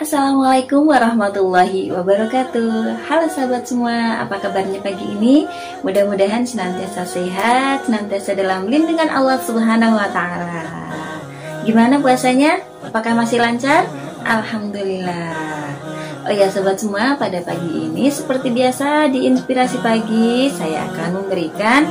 Assalamualaikum warahmatullahi wabarakatuh. Halo sahabat semua, apa kabarnya pagi ini? Mudah-mudahan senantiasa sehat, senantiasa dalam lindungan Allah Subhanahu wa Ta'ala. Gimana puasanya? Apakah masih lancar? Alhamdulillah. Oh ya sahabat semua, pada pagi ini seperti biasa di Inspirasi Pagi saya akan memberikan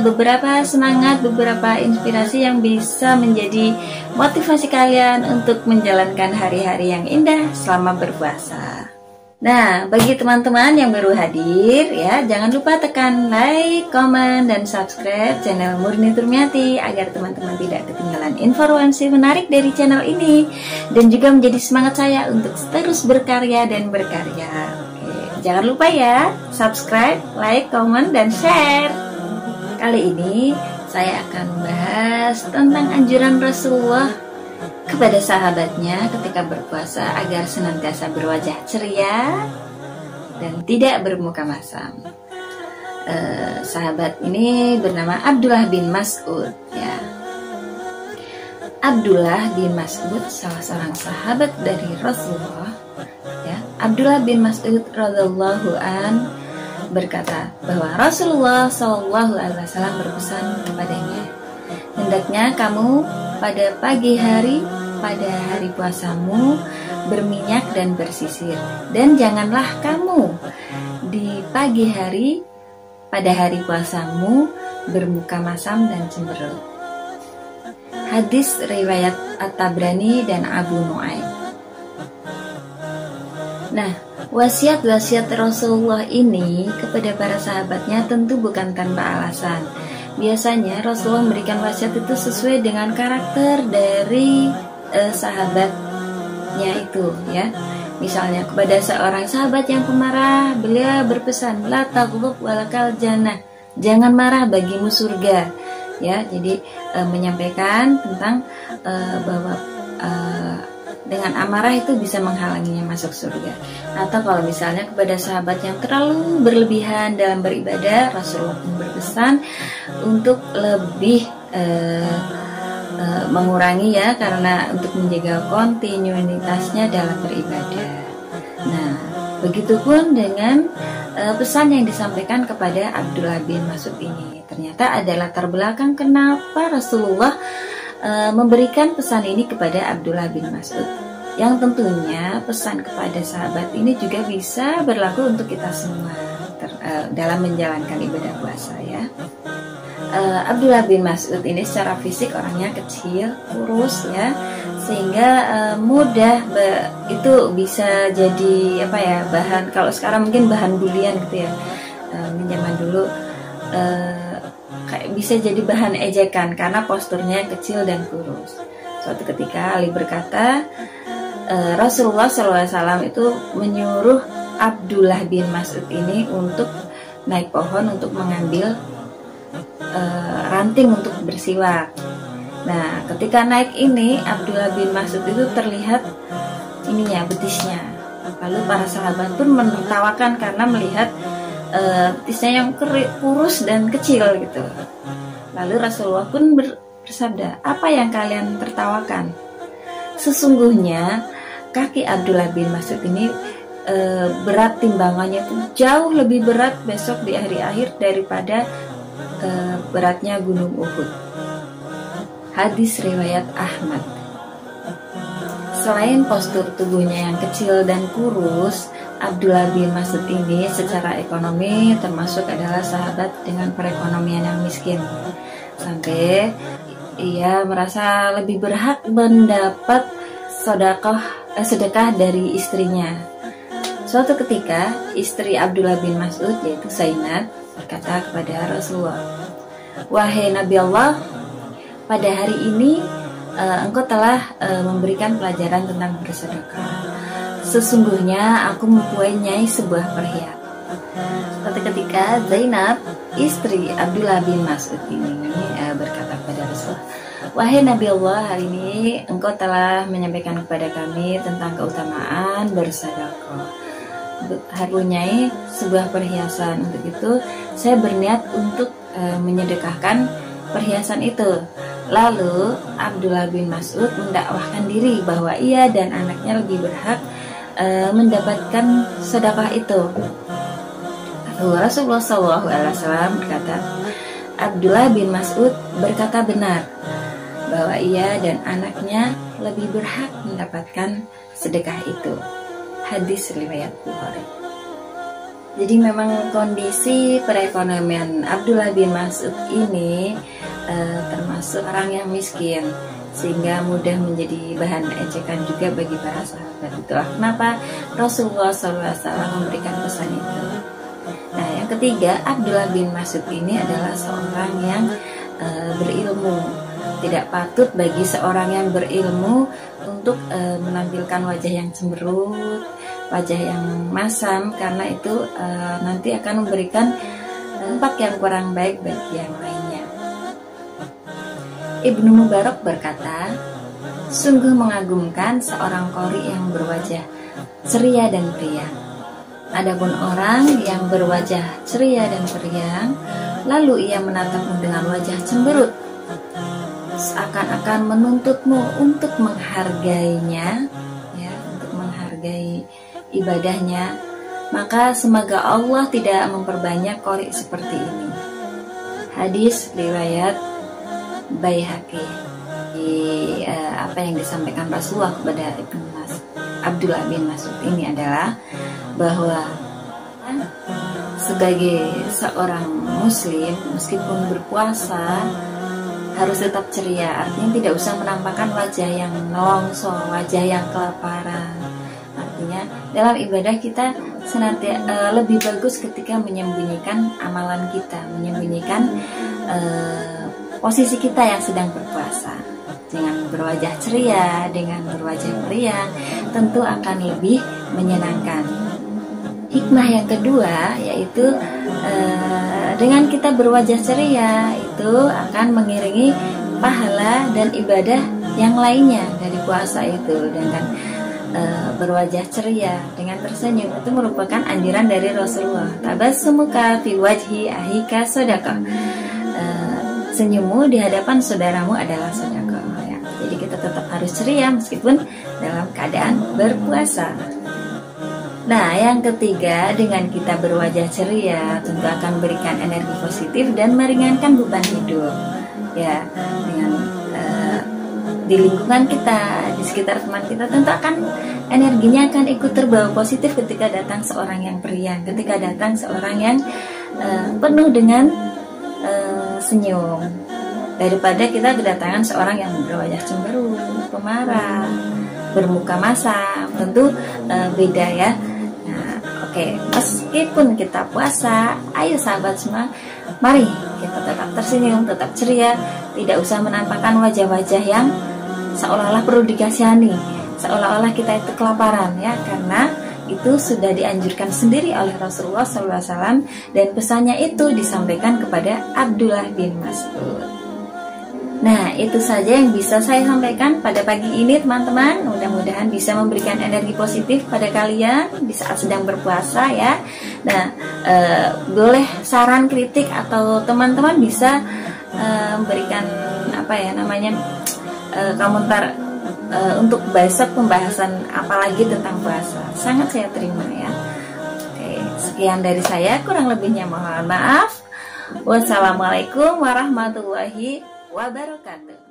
beberapa semangat, beberapa inspirasi yang bisa menjadi motivasi kalian untuk menjalankan hari-hari yang indah selama berpuasa. Nah, bagi teman-teman yang baru hadir ya, jangan lupa tekan like, komen, dan subscribe channel Murni Turmiati agar teman-teman tidak ketinggalan informasi menarik dari channel ini dan juga menjadi semangat saya untuk terus berkarya dan berkarya. Oke, jangan lupa ya, subscribe, like, komen, dan share. Kali ini saya akan membahas tentang anjuran Rasulullah kepada sahabatnya ketika berpuasa agar senantiasa berwajah ceria dan tidak bermuka masam. Sahabat ini bernama Abdullah bin Mas'ud ya. Abdullah bin Mas'ud salah seorang sahabat dari Rasulullah ya. Abdullah bin Mas'ud radhiyallahu an berkata bahwa Rasulullah SAW berpesan kepadanya, hendaknya kamu pada pagi hari pada hari puasamu berminyak dan bersisir, dan janganlah kamu di pagi hari pada hari puasamu bermuka masam dan cemberut. Hadis riwayat At-Tabrani dan Abu Nuaim. Nah, wasiat-wasiat Rasulullah ini kepada para sahabatnya tentu bukan tanpa alasan. Biasanya Rasulullah memberikan wasiat itu sesuai dengan karakter dari sahabatnya itu ya. Misalnya kepada seorang sahabat yang pemarah, beliau berpesan, la taghlub walakal jannah, jangan marah bagimu surga ya. Jadi menyampaikan tentang bahwa dengan amarah itu bisa menghalanginya masuk surga. Atau kalau misalnya kepada sahabat yang terlalu berlebihan dalam beribadah, Rasulullah pun berpesan untuk lebih mengurangi ya, karena untuk menjaga kontinuitasnya dalam beribadah. Nah, begitupun dengan pesan yang disampaikan kepada Abdullah bin Mas'ud ini. Ternyata ada latar belakang kenapa Rasulullah memberikan pesan ini kepada Abdullah bin Mas'ud, yang tentunya pesan kepada sahabat ini juga bisa berlaku untuk kita semua dalam menjalankan ibadah puasa ya. Abdullah bin Mas'ud ini secara fisik orangnya kecil, kurus ya, sehingga mudah itu bisa jadi apa ya, bahan, kalau sekarang mungkin bahan bulian gitu ya. Zaman dulu kayak bisa jadi bahan ejekan karena posturnya kecil dan kurus. Suatu ketika Ali berkata, Rasulullah SAW itu menyuruh Abdullah bin Mas'ud ini untuk naik pohon untuk mengambil ranting untuk bersiwak. Nah, ketika naik ini Abdullah bin Mas'ud itu terlihat ininya, betisnya. Lalu para sahabat pun menertawakan karena melihat betisnya yang kurus dan kecil gitu. Lalu Rasulullah pun bersabda, apa yang kalian tertawakan? Sesungguhnya kaki Abdullah bin Mas'ud ini berat timbangannya itu jauh lebih berat besok di hari akhir daripada beratnya gunung Uhud. Hadis riwayat Ahmad. Selain postur tubuhnya yang kecil dan kurus, Abdullah bin Mas'ud ini secara ekonomi termasuk adalah sahabat dengan perekonomian yang miskin, sampai ia merasa lebih berhak mendapat sedekah dari istrinya. Suatu ketika istri Abdullah bin Mas'ud yaitu Zainab berkata kepada Rasulullah, wahai Nabi Allah, pada hari ini engkau telah memberikan pelajaran tentang bersedekah. Sesungguhnya aku mempunyai sebuah perhiasan. Suatu ketika Zainab, istri Abdullah bin Mas'ud ini berkata kepada Rasulullah, wahai Nabi Allah, hari ini engkau telah menyampaikan kepada kami tentang keutamaan bersedekah. Mempunyai sebuah perhiasan. Untuk itu saya berniat untuk menyedekahkan perhiasan itu. Lalu Abdullah bin Mas'ud mendakwahkan diri bahwa ia dan anaknya lebih berhak mendapatkan sedekah itu. Lalu Rasulullah SAW berkata, Abdullah bin Mas'ud berkata benar bahwa ia dan anaknya lebih berhak mendapatkan sedekah itu. Hadis riwayat Bukhari. Jadi memang kondisi perekonomian Abdullah bin Mas'ud ini termasuk orang yang miskin, sehingga mudah menjadi bahan ejekan juga bagi para sahabat. Itulah kenapa Rasulullah SAW memberikan pesan itu. Nah, yang ketiga, Abdullah bin Mas'ud ini adalah seorang yang berilmu. Tidak patut bagi seorang yang berilmu untuk menampilkan wajah yang cemberut, wajah yang masam, karena itu nanti akan memberikan dampak yang kurang baik bagi yang lainnya. Ibnu Mubarak berkata, sungguh mengagumkan seorang qori yang berwajah ceria dan periang. Adapun orang yang berwajah ceria dan periang, lalu ia menatapmu dengan wajah cemberut, seakan-akan menuntutmu untuk menghargainya, ya, untuk menghargai ibadahnya, maka semoga Allah tidak memperbanyak qori seperti ini. Hadis riwayat Baihaqi. Apa yang disampaikan Rasulullah kepada Abdullah bin Mas'ud ini adalah bahwa sebagai seorang muslim, meskipun berpuasa harus tetap ceria. Artinya tidak usah menampakkan wajah yang nelongso, wajah yang kelaparan. Artinya dalam ibadah kita senantiasa lebih bagus ketika menyembunyikan amalan kita, menyembunyikan posisi kita yang sedang berpuasa. Dengan berwajah ceria, dengan berwajah periang, tentu akan lebih menyenangkan. Hikmah yang kedua yaitu dengan kita berwajah ceria itu akan mengiringi pahala dan ibadah yang lainnya dari puasa itu. Dengan berwajah ceria, dengan tersenyum, itu merupakan anjuran dari Rasulullah. Tabassumuka fi wajhi ahika shadaqah. Senyummu di hadapan saudaramu adalah sedekah, ya. Jadi kita tetap harus ceria meskipun dalam keadaan berpuasa. Nah, yang ketiga, dengan kita berwajah ceria tentu akan memberikan energi positif dan meringankan beban hidup, ya. Dengan di lingkungan kita, di sekitar teman kita, tentu akan energinya akan ikut terbawa positif ketika datang seorang yang periang, ketika datang seorang yang penuh dengan senyum, daripada kita kedatangan seorang yang berwajah cemberut, pemarah, bermuka masam. Tentu beda ya. Nah, oke, meskipun kita puasa, ayo sahabat semua, mari kita tetap tersenyum, tetap ceria, tidak usah menampakkan wajah-wajah yang seolah-olah perlu dikasihani, seolah-olah kita itu kelaparan, ya, karena itu sudah dianjurkan sendiri oleh Rasulullah SAW, dan pesannya itu disampaikan kepada Abdullah bin Mas'ud. Nah, itu saja yang bisa saya sampaikan pada pagi ini, teman-teman. Mudah-mudahan bisa memberikan energi positif pada kalian di saat sedang berpuasa, ya. Nah, boleh saran, kritik, atau teman-teman bisa memberikan komentar untuk besok pembahasan apalagi tentang puasa. Sangat saya terima, ya. Oke, sekian dari saya, kurang lebihnya mohon maaf. Wassalamualaikum warahmatullahi wabarakatuh.